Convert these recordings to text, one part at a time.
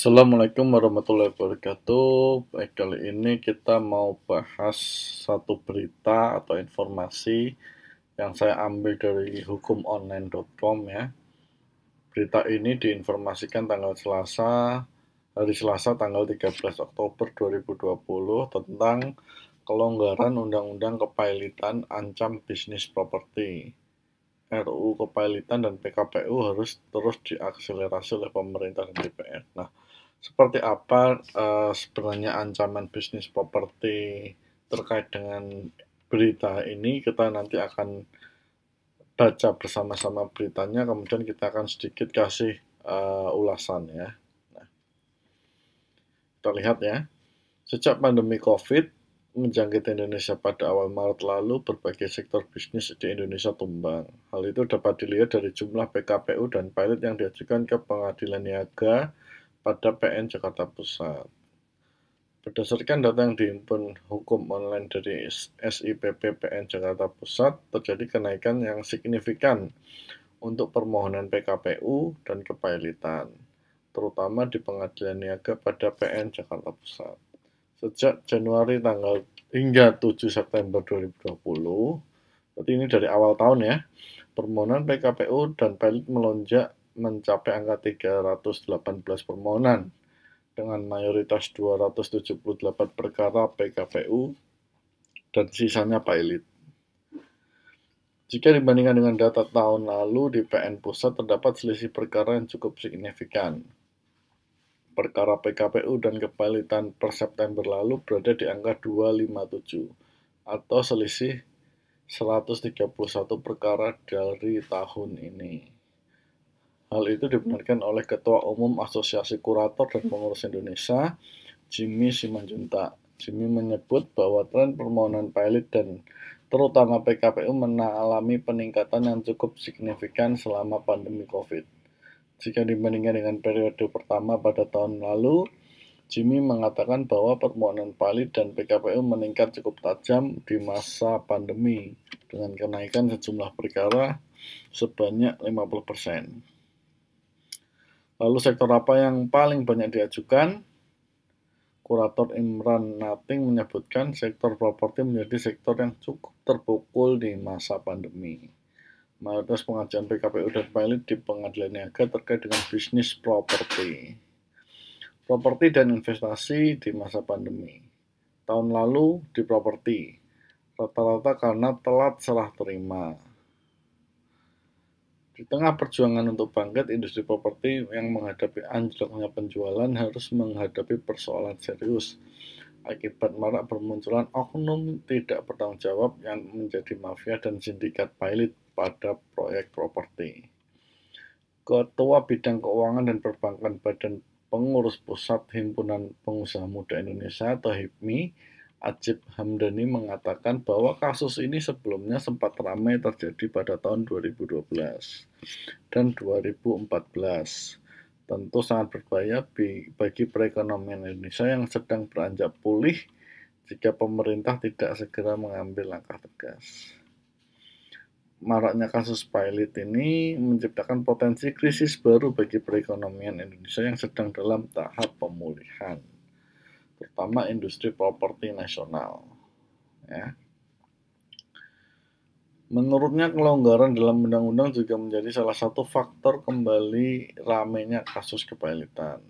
Assalamualaikum warahmatullahi wabarakatuh. Baik, kali ini kita mau bahas satu berita atau informasi yang saya ambil dari hukumonline.com ya. Berita ini diinformasikan hari Selasa tanggal 13 Oktober 2020 tentang kelonggaran Undang-Undang Kepailitan ancam bisnis properti. RUU Kepailitan dan PKPU harus terus diakselerasi oleh pemerintah dan DPR. Nah, seperti apa sebenarnya ancaman bisnis properti terkait dengan berita ini? Kita nanti akan baca bersama-sama beritanya, kemudian kita akan sedikit kasih ulasan ya. Nah, kita lihat ya. Sejak pandemi COVID menjangkiti Indonesia pada awal Maret lalu, berbagai sektor bisnis di Indonesia tumbang. Hal itu dapat dilihat dari jumlah PKPU dan pilot yang diajukan ke Pengadilan Niaga pada PN Jakarta Pusat. Berdasarkan data yang dihimpun hukum online dari SIPP PN Jakarta Pusat, terjadi kenaikan yang signifikan untuk permohonan PKPU dan kepailitan, terutama di Pengadilan Niaga pada PN Jakarta Pusat. Sejak Januari hingga 7 September 2020, berarti ini dari awal tahun ya, permohonan PKPU dan pilot melonjak mencapai angka 318 permohonan dengan mayoritas 278 perkara PKPU dan sisanya pilot. Jika dibandingkan dengan data tahun lalu di PN Pusat terdapat selisih perkara yang cukup signifikan. Perkara PKPU dan kepailitan per September lalu berada di angka 257 atau selisih 131 perkara dari tahun ini. Hal itu dibenarkan oleh Ketua Umum Asosiasi Kurator dan Pengurus Indonesia, Jimmy Simanjuntak. Jimmy menyebut bahwa tren permohonan pilot dan terutama PKPU mengalami peningkatan yang cukup signifikan selama pandemi COVID. Jika dibandingkan dengan periode pertama pada tahun lalu, Jimmy mengatakan bahwa permohonan pilot dan PKPU meningkat cukup tajam di masa pandemi dengan kenaikan sejumlah perkara sebanyak 50%. Lalu sektor apa yang paling banyak diajukan? Kurator Imran Nating menyebutkan sektor properti menjadi sektor yang cukup terpukul di masa pandemi. Mayoritas pengajuan PKPU dan pilot di Pengadilan Niaga terkait dengan bisnis properti dan investasi di masa pandemi. Tahun lalu di properti, rata-rata karena telat serah terima. Di tengah perjuangan untuk bangkit, industri properti yang menghadapi anjloknya penjualan harus menghadapi persoalan serius akibat marak bermunculan oknum tidak bertanggung jawab yang menjadi mafia dan sindikat pilot pada proyek properti. Ketua Bidang Keuangan dan Perbankan Badan Pengurus Pusat Himpunan Pengusaha Muda Indonesia atau HIPMI, Ajib Hamdani mengatakan bahwa kasus ini sebelumnya sempat ramai terjadi pada tahun 2012 dan 2014. Tentu sangat berbahaya bagi perekonomian Indonesia yang sedang beranjak pulih jika pemerintah tidak segera mengambil langkah tegas. Maraknya kasus pilot ini menciptakan potensi krisis baru bagi perekonomian Indonesia yang sedang dalam tahap pemulihan, terutama industri properti nasional. Ya. Menurutnya kelonggaran dalam undang-undang juga menjadi salah satu faktor kembali ramainya kasus kepailitan.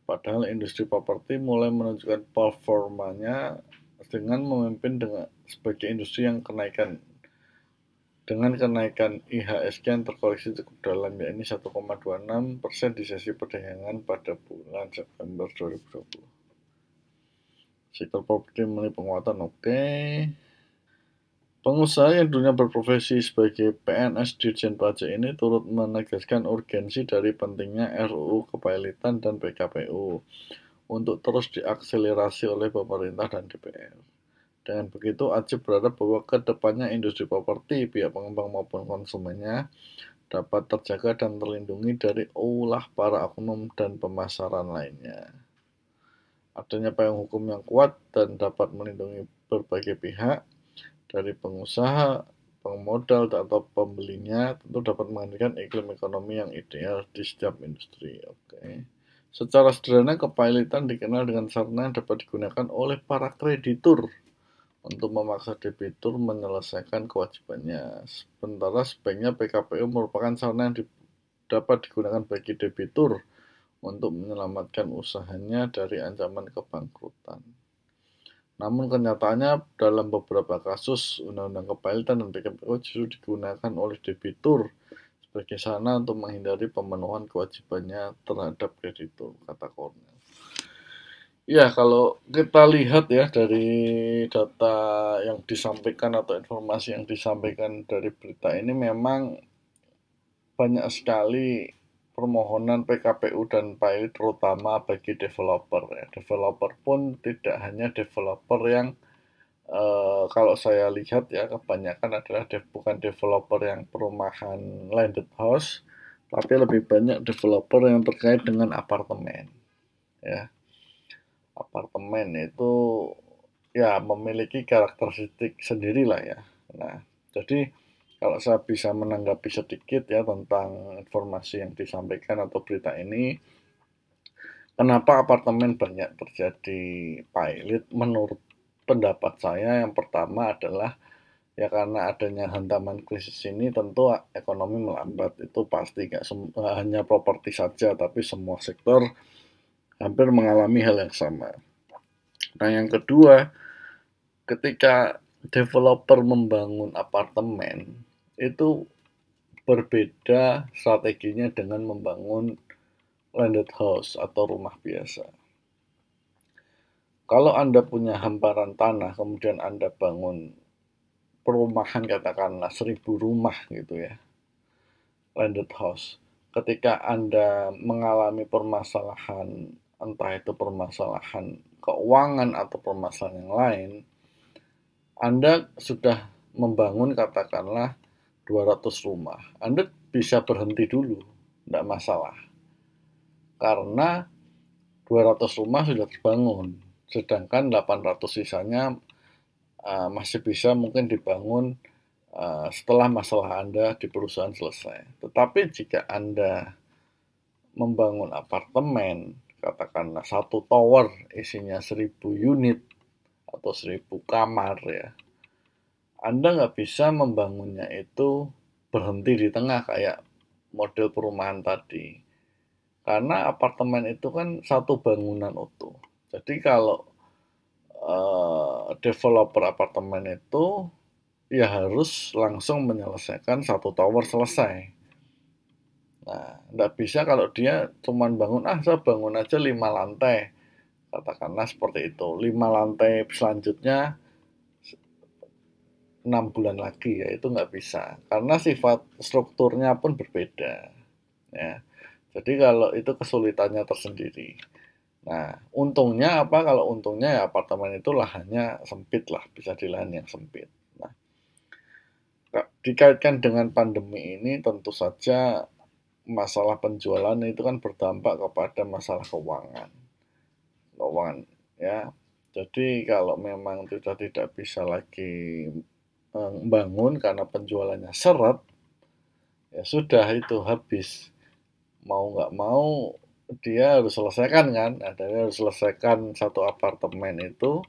Padahal industri properti mulai menunjukkan performanya dengan memimpin sebagai industri yang dengan kenaikan IHSG yang terkoreksi cukup dalam, yakni 1,26% di sesi perdagangan pada bulan September 2020. Sektor properti mulai penguatan oke. Pengusaha yang dulunya berprofesi sebagai PNS Dirjen Pajak ini turut menegaskan urgensi dari pentingnya RUU Kepailitan dan PKPU untuk terus diakselerasi oleh pemerintah dan DPR. Dengan begitu, Ajib berharap bahwa ke depannya industri properti, pihak pengembang maupun konsumennya dapat terjaga dan terlindungi dari ulah para oknum dan pemasaran lainnya. Adanya payung hukum yang kuat dan dapat melindungi berbagai pihak, dari pengusaha, pemodal, atau pembelinya, tentu dapat menghadirkan iklim ekonomi yang ideal di setiap industri. Oke. Secara sederhana, kepailitan dikenal dengan sarana yang dapat digunakan oleh para kreditur untuk memaksa debitur menyelesaikan kewajibannya. Sementara sebaiknya PKPU merupakan sarana yang dapat digunakan bagi debitur untuk menyelamatkan usahanya dari ancaman kebangkrutan. Namun kenyataannya dalam beberapa kasus Undang-Undang Kepailitan dan PKPU justru digunakan oleh debitur sebagai sarana untuk menghindari pemenuhan kewajibannya terhadap kreditur, kata Cornell. Ya, kalau kita lihat ya dari data yang disampaikan atau informasi yang disampaikan dari berita ini, memang banyak sekali permohonan PKPU dan PAI terutama bagi developer ya. Developer pun tidak hanya developer yang kalau saya lihat ya kebanyakan adalah bukan developer yang perumahan landed house, tapi lebih banyak developer yang terkait dengan apartemen ya. Apartemen itu ya memiliki karakteristik sendiri lah ya. Nah, jadi kalau saya bisa menanggapi sedikit ya tentang informasi yang disampaikan atau berita ini, kenapa apartemen banyak terjadi pilot? Menurut pendapat saya, yang pertama adalah ya karena adanya hantaman krisis ini tentu ekonomi melambat, itu pasti nggak hanya properti saja, tapi semua sektor hampir mengalami hal yang sama. Nah, yang kedua, ketika developer membangun apartemen, itu berbeda strateginya dengan membangun landed house atau rumah biasa. Kalau Anda punya hamparan tanah, kemudian Anda bangun perumahan katakanlah 1000 rumah gitu ya, landed house. Ketika Anda mengalami permasalahan, entah itu permasalahan keuangan atau permasalahan yang lain, Anda sudah membangun katakanlah 200 rumah. Anda bisa berhenti dulu, tidak masalah. Karena 200 rumah sudah terbangun, sedangkan 800 sisanya masih bisa mungkin dibangun setelah masalah Anda di perusahaan selesai. Tetapi jika Anda membangun apartemen, katakanlah satu tower isinya 1000 unit atau 1000 kamar ya, Anda nggak bisa membangunnya itu berhenti di tengah kayak model perumahan tadi. Karena apartemen itu kan satu bangunan utuh. Jadi kalau developer apartemen itu ya harus langsung menyelesaikan satu tower selesai. Nah, nggak bisa kalau dia cuma bangun, saya bangun aja 5 lantai. Katakanlah seperti itu. 5 lantai selanjutnya 6 bulan lagi ya, itu nggak bisa. Karena sifat strukturnya pun berbeda. Ya. Jadi kalau itu kesulitannya tersendiri. Nah, untungnya apa? Kalau untungnya ya apartemen itu lahannya sempit lah, bisa di lahan yang sempit. Nah, dikaitkan dengan pandemi ini tentu saja masalah penjualan itu kan berdampak kepada masalah keuangan. Keuangan ya. Jadi kalau memang sudah tidak bisa lagi membangun karena penjualannya seret, ya sudah itu habis. Mau nggak mau dia harus selesaikan kan. Nah, dia harus selesaikan satu apartemen itu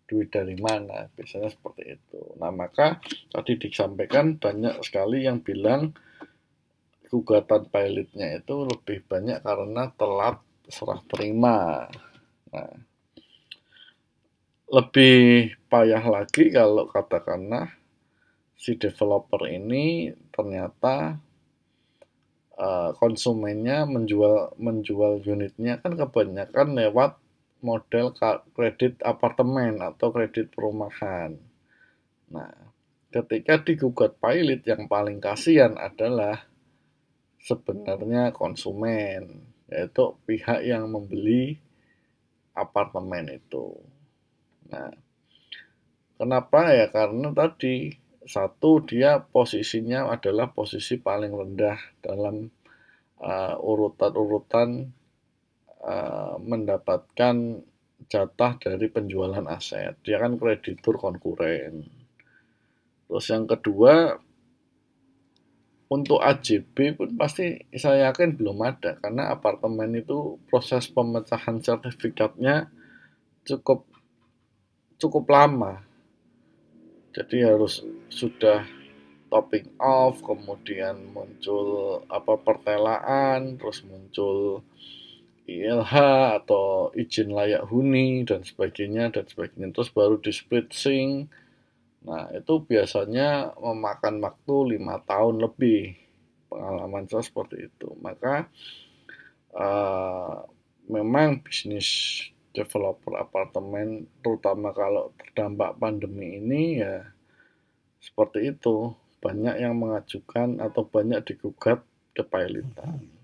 duit dari mana? Biasanya seperti itu. Nah, maka tadi disampaikan banyak sekali yang bilang gugatan pilotnya itu lebih banyak karena telat serah terima. Nah, lebih payah lagi kalau katakanlah si developer ini ternyata konsumennya menjual unitnya kan kebanyakan lewat model kredit apartemen atau kredit perumahan. Nah, ketika digugat pilot, yang paling kasihan adalah sebenarnya konsumen, yaitu pihak yang membeli apartemen itu. Nah, kenapa ya? Karena tadi satu, dia posisinya adalah posisi paling rendah dalam urutan-urutan mendapatkan jatah dari penjualan aset. Dia kan kreditur konkuren. Terus yang kedua, untuk AJB pun pasti saya yakin belum ada, karena apartemen itu proses pemecahan sertifikatnya cukup cukup lama. Jadi harus sudah topping off, kemudian muncul pertelaan, terus muncul ILH atau izin layak huni dan sebagainya, terus baru di splitsing. Nah, itu biasanya memakan waktu 5 tahun lebih. Pengalaman saya seperti itu. Maka eh, memang bisnis developer apartemen, terutama kalau terdampak pandemi ini, ya seperti itu. Banyak yang mengajukan atau banyak digugat ke pay later.